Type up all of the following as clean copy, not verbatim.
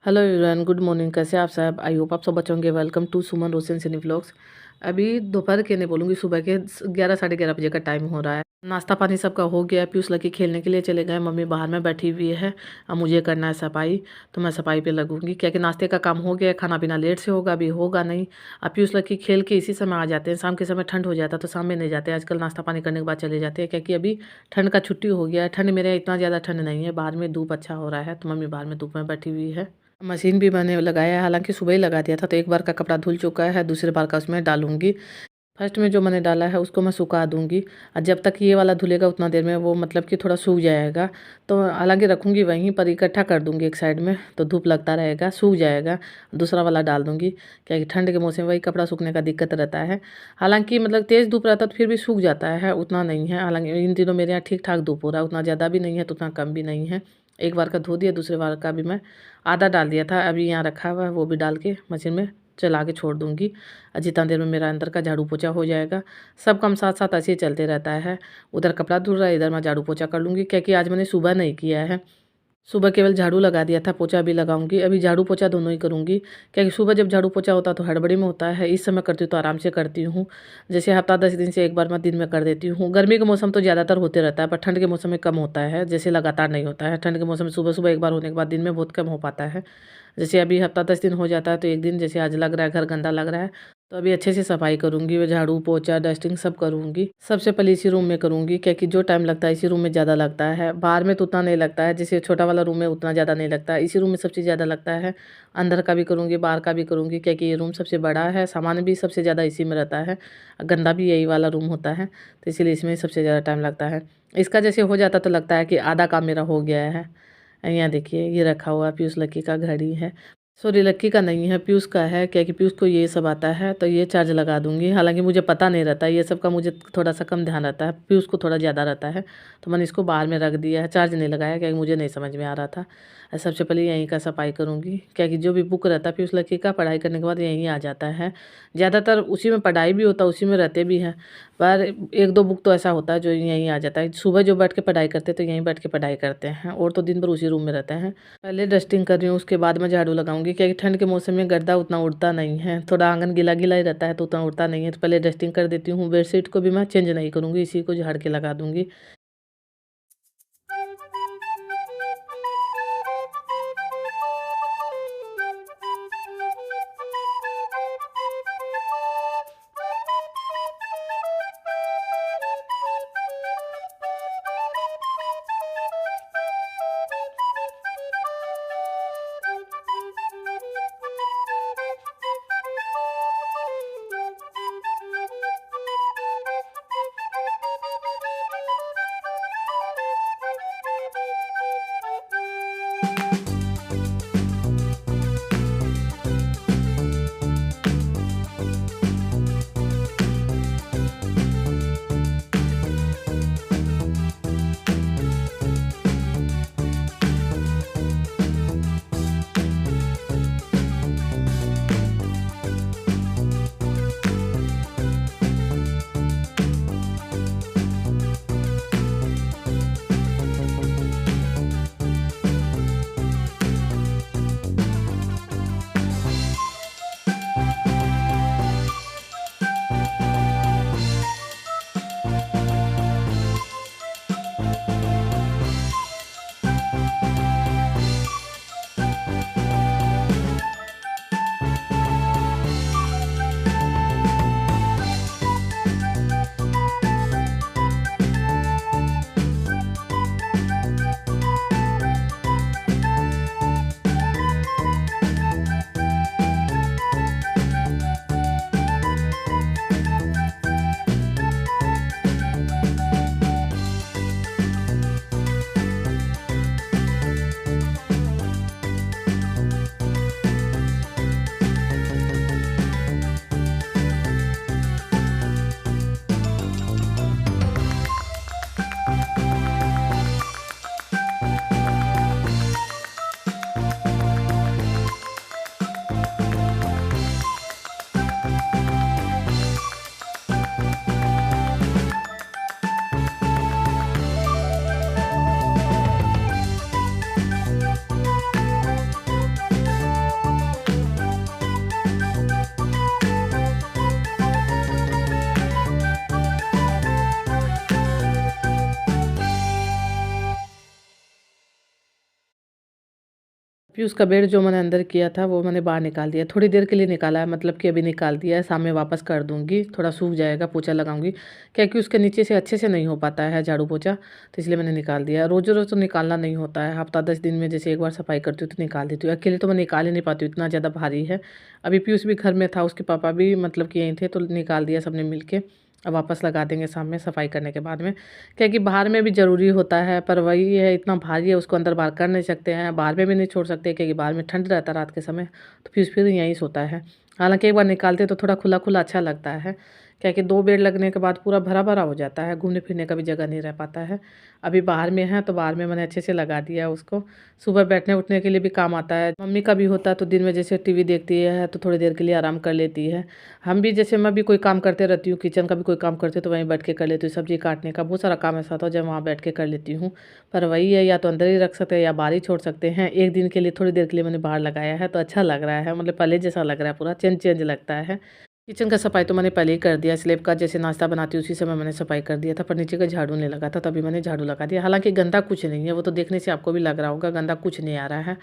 Hello everyone, good morning. कैसे हैं आप सब? आई होप आप सब अच्छे होंगे। वेलकम टू सुमन रोशन सिनी व्लॉग्स। अभी दोपहर के नहीं बोलूँगी, सुबह के 11 साढ़े 11 बजे का टाइम हो रहा है। नाश्ता पानी सबका हो गया है। पीयूष लकी खेलने के लिए चले गए, मम्मी बाहर में बैठी हुई है। अब मुझे करना है सफाई, तो मैं सफाई पे लगूंगी। क्या कि नाश्ते का काम हो गया है, खाना पीना लेट से होगा, अभी होगा नहीं। अब पीयूष लकी खेल के इसी समय आ जाते हैं। शाम के समय ठंड हो जाता है तो शाम में नहीं जाते, आजकल नाश्ता पानी करने के बाद चले जाते हैं। क्योंकि अभी ठंड का छुट्टी हो गया है। ठंड मेरे यहाँ इतना ज़्यादा ठंड नहीं है, बाहर में धूप अच्छा हो रहा है, तो मम्मी बाहर में धूप में बैठी हुई है। मशीन भी मैंने लगाया है, हालांकि सुबह ही लगा दिया था, तो एक बार का कपड़ा धुल चुका है, दूसरे बार का उसमें डालूंगी। फर्स्ट में जो मैंने डाला है उसको मैं सुखा दूंगी, और जब तक ये वाला धुलेगा उतना देर में वो मतलब कि थोड़ा सूख जाएगा। तो हालांकि रखूंगी वहीं पर, इकट्ठा कर दूंगी एक साइड में, तो धूप लगता रहेगा, सूख जाएगा। दूसरा वाला डाल दूंगी, क्या कि ठंड के मौसम में वही कपड़ा सूखने का दिक्कत रहता है। हालांकि मतलब तेज़ धूप रहता है तो फिर भी सूख जाता है, उतना नहीं है। हालांकि इन दिनों मेरे यहाँ ठीक ठाक धूप हो रहा है, उतना ज़्यादा भी नहीं है तो उतना कम भी नहीं है। एक बार का धो दिया, दूसरे बार का भी मैं आधा डाल दिया था, अभी यहाँ रखा हुआ है, वो भी डाल के मशीन में चला के छोड़ दूंगी। और जितना देर में मेरा अंदर का झाड़ू पोछा हो जाएगा। सब काम साथ साथ ऐसे ही चलते रहता है। उधर कपड़ा धुल रहा है, इधर मैं झाड़ू पोछा कर लूँगी, क्योंकि आज मैंने सुबह नहीं किया है। सुबह केवल झाड़ू लगा दिया था, पोछा भी लगाऊंगी। अभी झाड़ू पोछा दोनों ही करूंगी, क्योंकि सुबह जब झाड़ू पोछा होता है तो हड़बड़ी में होता है। इस समय करती हूँ तो आराम से करती हूँ। जैसे हफ्ता 10 दिन से एक बार मैं दिन में कर देती हूँ। गर्मी के मौसम तो ज़्यादातर होते रहता है, पर ठंड के मौसम में कम होता है, जैसे लगातार नहीं होता है। ठंड के मौसम में सुबह सुबह एक बार होने के बाद दिन में बहुत कम हो पाता है। जैसे अभी हफ्ता 10 दिन हो जाता है तो एक दिन, जैसे आज लग रहा है घर गंदा लग रहा है, तो अभी अच्छे से सफाई करूंगी, वो झाड़ू पोछा डस्टिंग सब करूंगी। सबसे पहले इसी रूम में करूंगी, क्योंकि जो टाइम लगता है इसी रूम में ज़्यादा लगता है। बाहर में तो उतना नहीं लगता है, जैसे छोटा वाला रूम है उतना ज़्यादा नहीं लगता है, इसी रूम में सबसे ज़्यादा लगता है। अंदर का भी करूंगी, बाहर का भी करूंगी, क्योंकि ये रूम सबसे बड़ा है, सामान भी सबसे ज़्यादा इसी में रहता है। गंदा भी यही वाला रूम होता है, तो इसीलिए इसमें सबसे ज़्यादा टाइम लगता है। इसका जैसे हो जाता तो लगता है कि आधा काम मेरा हो गया है। यहाँ देखिए, ये रखा हुआ पीयूष लक्की का घड़ी है। सॉरी, लक्की का नहीं है, पीयूष का है, क्या कि पीयूष को ये सब आता है, तो ये चार्ज लगा दूंगी। हालांकि मुझे पता नहीं रहता ये सब का, मुझे थोड़ा सा कम ध्यान रहता है, पीयूष को थोड़ा ज़्यादा रहता है। तो मैंने इसको बाहर में रख दिया है, चार्ज नहीं लगाया, क्योंकि मुझे नहीं समझ में आ रहा था। सबसे पहले यहीं का सफाई करूँगी, क्या कि जो भी बुक रहता है पीयूष लक्की का, पढ़ाई करने के बाद यहीं आ जाता है। ज़्यादातर उसी में पढ़ाई भी होता है, उसी में रहते भी हैं। पर एक दो बुक तो ऐसा होता है जो यहीं आ जाता है। सुबह जो बैठ के पढ़ाई करते हैं तो यहीं बैठ के पढ़ाई करते हैं, और तो दिन भर उसी रूम में रहते हैं। पहले डस्टिंग कर रही हूँ, उसके बाद मैं झाड़ू लगाऊंगी, क्योंकि ठंड के मौसम में गर्दा उतना उड़ता नहीं है, थोड़ा आंगन गीला गीला ही रहता है तो उतना उड़ता नहीं है। तो पहले डस्टिंग कर देती हूँ। बेडशीट को भी मैं चेंज नहीं करूँगी, इसी को झाड़ के लगा दूंगी। पीयूष का बेड जो मैंने अंदर किया था वो मैंने बाहर निकाल दिया, थोड़ी देर के लिए निकाला है, मतलब कि अभी निकाल दिया है, शाम में वापस कर दूंगी, थोड़ा सूख जाएगा, पोछा लगाऊंगी, क्योंकि उसके नीचे से अच्छे से नहीं हो पाता है झाड़ू पोछा, तो इसलिए मैंने निकाल दिया। रोज़ रोज़ तो निकालना नहीं होता है, हफ्ता 10 दिन में जैसे एक बार सफाई करती हूँ तो निकाल देती हूँ, अकेले तो मैं निकाल ही नहीं पाती हूँ, इतना ज़्यादा भारी है। अभी पीयूष भी घर में था, उसके पापा भी मतलब कि यहीं थे, तो निकाल दिया सबने मिल के। अब वापस लगा देंगे शाम में सफाई करने के बाद में, क्योंकि बाहर में भी ज़रूरी होता है, पर वही है इतना भारी है, उसको अंदर बाहर कर नहीं सकते हैं, बाहर में भी नहीं छोड़ सकते क्योंकि बाहर में ठंड रहता है रात के समय, तो फिर यहीं सोता है। हालांकि एक बार निकालते तो थोड़ा खुला खुला अच्छा लगता है, क्योंकि 2 बेड लगने के बाद पूरा भरा भरा हो जाता है, घूमने फिरने का भी जगह नहीं रह पाता है। अभी बाहर में है तो बाहर में मैंने अच्छे से लगा दिया है उसको, सुबह बैठने उठने के लिए भी काम आता है। मम्मी का भी होता है तो दिन में जैसे टीवी देखती है तो थोड़ी देर के लिए आराम कर लेती है। हम भी जैसे मैं भी कोई काम करते रहती हूँ, किचन का भी कोई काम करती हूँ तो वहीं बैठ के कर लेती हूँ, सब्जी काटने का बहुत सारा काम ऐसा होता है जब वहाँ बैठ के कर लेती हूँ। पर वही है, या तो अंदर ही रख सकते हैं या बाहर ही छोड़ सकते हैं। एक दिन के लिए थोड़ी देर के लिए मैंने बाहर लगाया है तो अच्छा लग रहा है, मतलब पहले जैसा लग रहा है, पूरा चेंज चेंज लगता है। किचन का सफाई तो मैंने पहले ही कर दिया, स्लेब का जैसे नाश्ता बनाती हूँ उसी समय मैंने सफाई कर दिया था, पर नीचे का झाड़ू नहीं लगा था, तभी मैंने झाड़ू लगा दिया। हालांकि गंदा कुछ नहीं है, वो तो देखने से आपको भी लग रहा होगा, गंदा कुछ नहीं आ रहा है।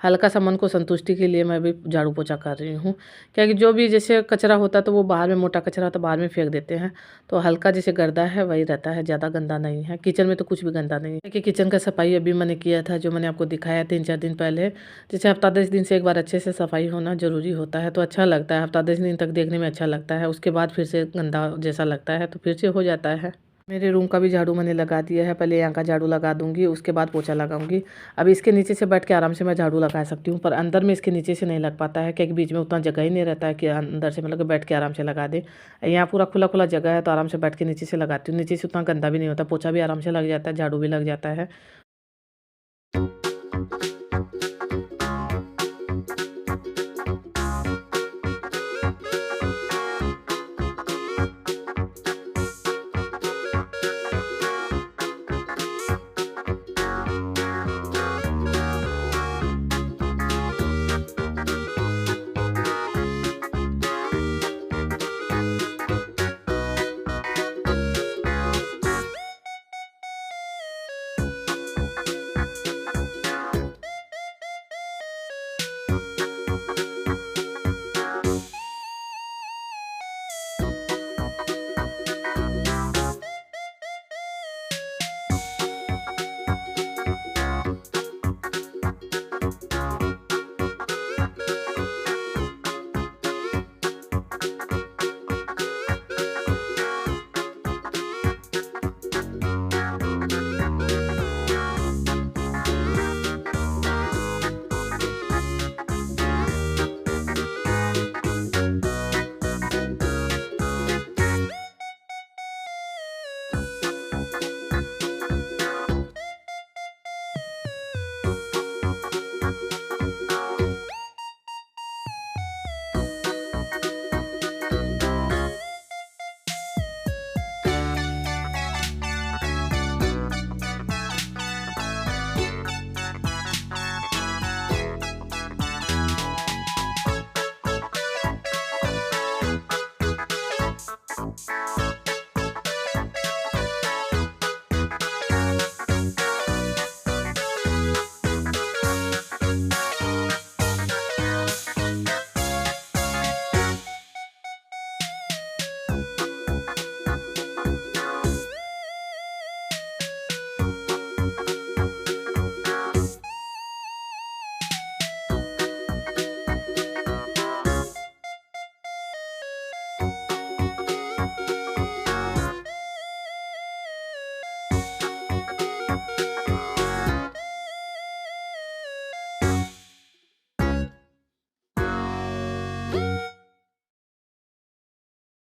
हल्का सा मन को संतुष्टि के लिए मैं भी झाड़ू पोछा कर रही हूँ, क्योंकि जो भी जैसे कचरा होता है तो वो बाहर में, मोटा कचरा तो बाहर में फेंक देते हैं, तो हल्का जैसे गर्दा है वही रहता है, ज़्यादा गंदा नहीं है। किचन में तो कुछ भी गंदा नहीं है, क्योंकि किचन का सफाई अभी मैंने किया था, जो मैंने आपको दिखाया 3-4 दिन पहले। जैसे हफ्ता 10 दिन से एक बार अच्छे से सफाई होना ज़रूरी होता है, तो अच्छा लगता है, हफ्ता 10 दिन तक देखने में अच्छा लगता है, उसके बाद फिर से गंदा जैसा लगता है तो फिर से हो जाता है। मेरे रूम का भी झाड़ू मैंने लगा दिया है, पहले यहाँ का झाड़ू लगा दूंगी, उसके बाद पोछा लगाऊंगी। अब इसके नीचे से बैठ के आराम से मैं झाड़ू लगा सकती हूँ, पर अंदर में इसके नीचे से नहीं लग पाता है, क्योंकि बीच में उतना जगह ही नहीं रहता है कि अंदर से मतलब कि बैठ के आराम से लगा दे। यहाँ पूरा खुला खुला जगह है तो आराम से बैठ के नीचे से लगाती हूँ, नीचे से उतना गंदा भी नहीं होता, पोछा भी आराम से लग जाता है, झाड़ू भी लग जाता है।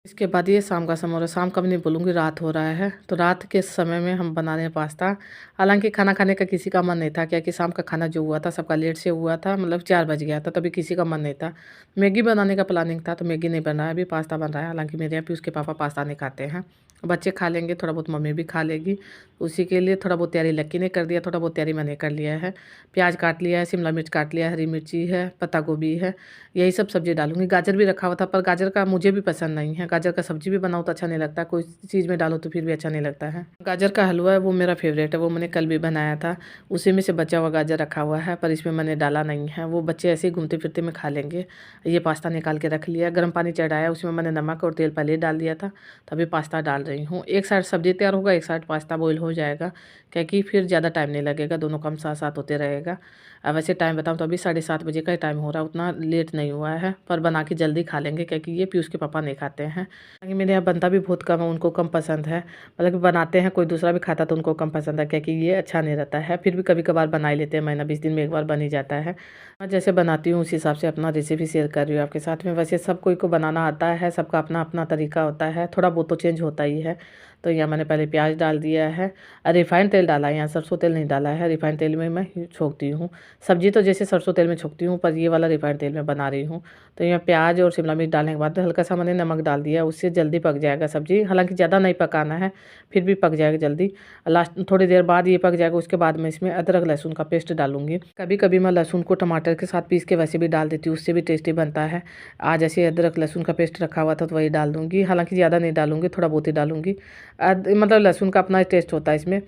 इसके बाद ये शाम का समय हो रहा है, शाम का भी नहीं बोलूँगी, रात हो रहा है, तो रात के समय में हम बना रहे हैं पास्ता। हालांकि खाना खाने का किसी का मन नहीं था, क्योंकि शाम का खाना जो हुआ था सबका लेट से हुआ था, मतलब 4 बज गया था, तभी किसी का मन नहीं था। मैगी बनाने का प्लानिंग था तो मैगी नहीं बन रहा है, अभी पास्ता बन रहा है। हालांकि मेरे यहाँ भी उसके पापा पास्ता नहीं खाते हैं, बच्चे खा लेंगे, थोड़ा बहुत मम्मी भी खा लेगी। उसी के लिए थोड़ा बहुत तैयारी लक्की ने कर दिया, थोड़ा बहुत तैयारी मैंने कर लिया है। प्याज काट लिया है, शिमला मिर्च काट लिया है, हरी मिर्ची है, पत्ता गोभी है, यही सब सब्ज़ी डालूँगी। गाजर भी रखा हुआ था, पर गाजर का मुझे भी पसंद नहीं है। गाजर का सब्ज़ी भी बनाऊँ तो अच्छा नहीं लगता, कोई चीज़ में डालो तो फिर भी अच्छा नहीं लगता है। गाजर का हलवा है वो मेरा फ़ेवरेट है, वो मैंने कल भी बनाया था। उसी में से बचा हुआ गाजर रखा हुआ है, पर इसमें मैंने डाला नहीं है। वो बच्चे ऐसे ही घूमते-फिरते में खा लेंगे। ये पास्ता निकाल के रख लिया, गर्म पानी चढ़ाया, उसमें मैंने नमक और तेल पहले ही डाल दिया था। तो अभी पास्ता डाल रही हूँ। एक साइड सब्ज़ी तैयार होगा, एक साइड पास्ता बॉयल हो जाएगा, क्योंकि फिर ज़्यादा टाइम नहीं लगेगा, दोनों काम साथ-साथ होते रहेगा। वैसे टाइम बताऊँ तो अभी 7:30 बजे का ही टाइम हो रहा है, उतना लेट नहीं हुआ है, पर बना के जल्दी खा लेंगे, क्योंकि ये पीयूष के पापा नहीं खाते हैं। क्योंकि मेरे यहाँ बनता भी बहुत कम है, उनको कम पसंद है। मतलब कि बनाते हैं, कोई दूसरा भी खाता है तो उनको कम पसंद है, क्योंकि ये अच्छा नहीं रहता है। फिर भी कभी-कभार बना ही लेते हैं, महीना 20 दिन में एक बार बन ही जाता है। मैं जैसे बनाती हूँ उस हिसाब से अपना रेसिपी शेयर कर रही हूँ आपके साथ में। वैसे सब कोई को बनाना आता है, सबका अपना-अपना तरीका होता है, थोड़ा बहुत तो चेंज होता ही है। तो यहाँ मैंने पहले प्याज डाल दिया है, रिफाइंड तेल डाला है, यहाँ सरसों तेल नहीं डाला है। रिफाइंड तेल में मैं छोंकती हूँ सब्ज़ी, तो जैसे सरसों तेल में छोंकती हूँ, पर ये वाला रिफाइंड तेल में बना रही हूँ। तो यहाँ प्याज और शिमला मिर्च डालने के बाद हल्का सा मैंने नमक डाल दिया, उससे जल्दी पक जाएगा सब्ज़ी। हालाँकि ज़्यादा नहीं पकाना है, फिर भी पक जाएगा जल्दी। लास्ट थोड़ी देर बाद ये पक जाएगा, उसके बाद मैं इसमें अदरक लहसुन का पेस्ट डालूँगी। कभी-कभी मैं लहसुन को टमाटर के साथ पीस के वैसे भी डाल देती हूँ, उससे भी टेस्टी बनता है। आज ऐसे अदरक लहसुन का पेस्ट रखा हुआ था तो वही डाल दूँगी। हालाँकि ज़्यादा नहीं डालूँगी, थोड़ा बहुत ही डालूँगी। मतलब लहसुन का अपना टेस्ट होता है इसमें।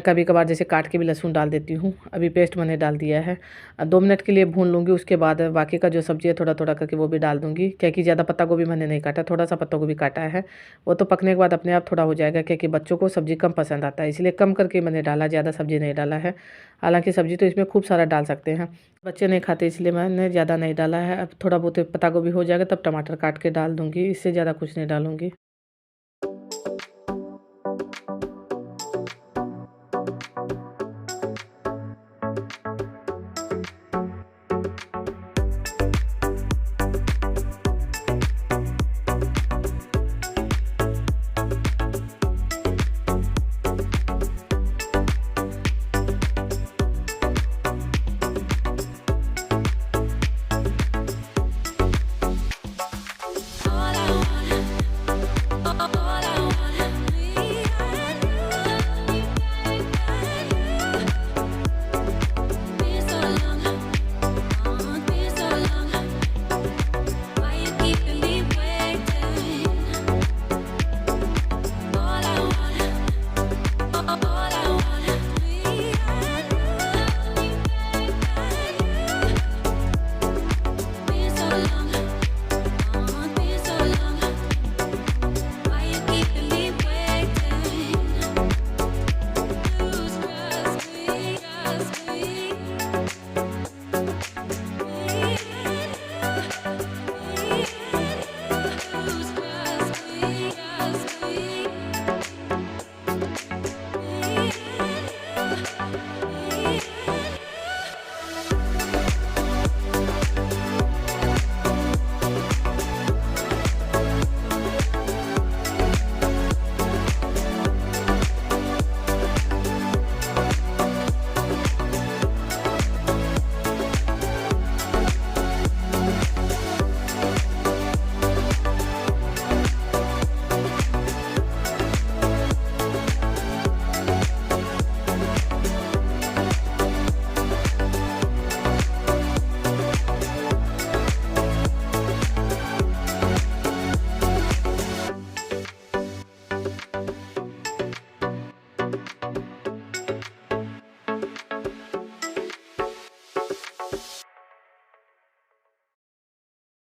कभी-कभार जैसे काट के भी लहसुन डाल देती हूँ। अभी पेस्ट मैंने डाल दिया है। 2 मिनट के लिए भून लूँगी, उसके बाद बाकी का जो सब्ज़ी है थोड़ा-थोड़ा करके वो भी डाल दूँगी, क्योंकि ज़्यादा पत्ता गोभी मैंने नहीं काटा, थोड़ा-सा पत्ता गोभी काटा है। वो तो पकने के बाद अपने आप थोड़ा हो जाएगा, क्योंकि बच्चों को सब्ज़ी कम पसंद आता है, इसलिए कम करके मैंने डाला, ज़्यादा सब्ज़ी नहीं डाला है। हालाँकि सब्ज़ी तो इसमें खूब सारा डाल सकते हैं, बच्चे नहीं खाते इसलिए मैंने ज़्यादा नहीं डाला है। अब थोड़ा बहुत पत्ता गोभी हो जाएगा तब टमाटर काट के डाल दूँगी, इससे ज़्यादा कुछ नहीं डालूँगी।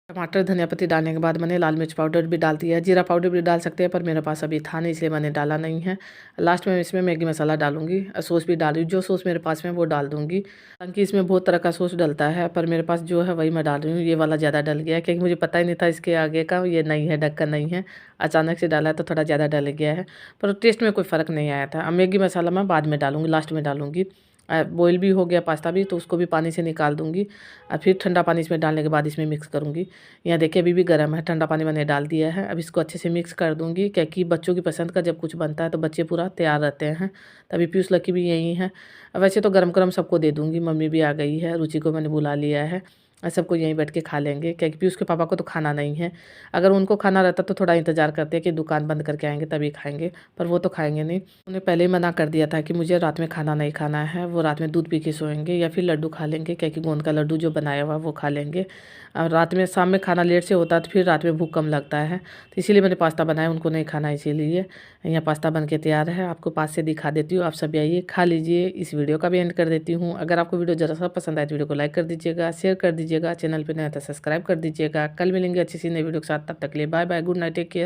टमाटर धनिया पत्ती डालने के बाद मैंने लाल मिर्च पाउडर भी डाल दिया है, जीरा पाउडर भी डाल सकते हैं, पर मेरे पास अभी था नहीं इसलिए मैंने डाला नहीं है। लास्ट में इसमें मैगी मसाला डालूंगी, सॉस भी डालूँ, जो सॉस मेरे पास में वो डाल दूंगी। क्योंकि इसमें बहुत तरह का सॉस डलता है, पर मेरे पास जो है वही मैं डाल रही हूँ। ये वाला ज़्यादा डल गया है, क्योंकि मुझे पता ही नहीं था इसके आगे का ये नहीं है, ढक्कन नहीं है, अचानक से डाला है तो थोड़ा ज़्यादा डल गया है, पर टेस्ट में कोई फ़र्क नहीं आया था। अब मैगी मसाला मैं बाद में डालूंगी, लास्ट में डालूंगी। बॉयल भी हो गया पास्ता भी, तो उसको भी पानी से निकाल दूंगी और फिर ठंडा पानी इसमें डालने के बाद इसमें मिक्स करूंगी। यहाँ देखिए अभी भी गर्म है, ठंडा पानी मैंने डाल दिया है। अब इसको अच्छे से मिक्स कर दूंगी, क्योंकि बच्चों की पसंद का जब कुछ बनता है तो बच्चे पूरा तैयार रहते हैं। तभी पीयूष लकी भी यही है। वैसे तो गरम गरम सबको दे दूंगी, मम्मी भी आ गई है, रुचि को मैंने बुला लिया है। सबको यहीं बैठ के खा लेंगे, क्योंकि पीयूष के पापा को तो खाना नहीं है। अगर उनको खाना रहता तो थोड़ा इंतज़ार करते कि दुकान बंद करके आएँगे तभी खाएँगे, पर वो तो खाएँगे नहीं। उन्हें पहले ही मना कर दिया था कि मुझे रात में खाना नहीं खाना है, वो रात में दूध पी के सोएँगे या फिर लड्डू खा लेंगे, क्योंकि गोंद का लड्डू जो बनाया हुआ है वो खा लेंगे। और रात में शाम में खाना लेट से होता है तो फिर रात में भूख कम लगता है, तो इसीलिए मैंने पास्ता बनाया, उनको नहीं खाना इसीलिए। यहाँ पास्ता बन के तैयार है, आपको पास से दिखा देती हूँ, आप सब आइए खा लीजिए। इस वीडियो का भी एंड कर देती हूँ। अगर आपको वीडियो ज़रा सा पसंद आए तो वीडियो को लाइक कर दीजिएगा, शेयर कर दीजिएगा, चैनल पे नया तो सब्सक्राइब कर दीजिएगा। कल मिलेंगे अच्छी सी नई वीडियो के साथ, तब तक के लिए bye bye, good night, take care.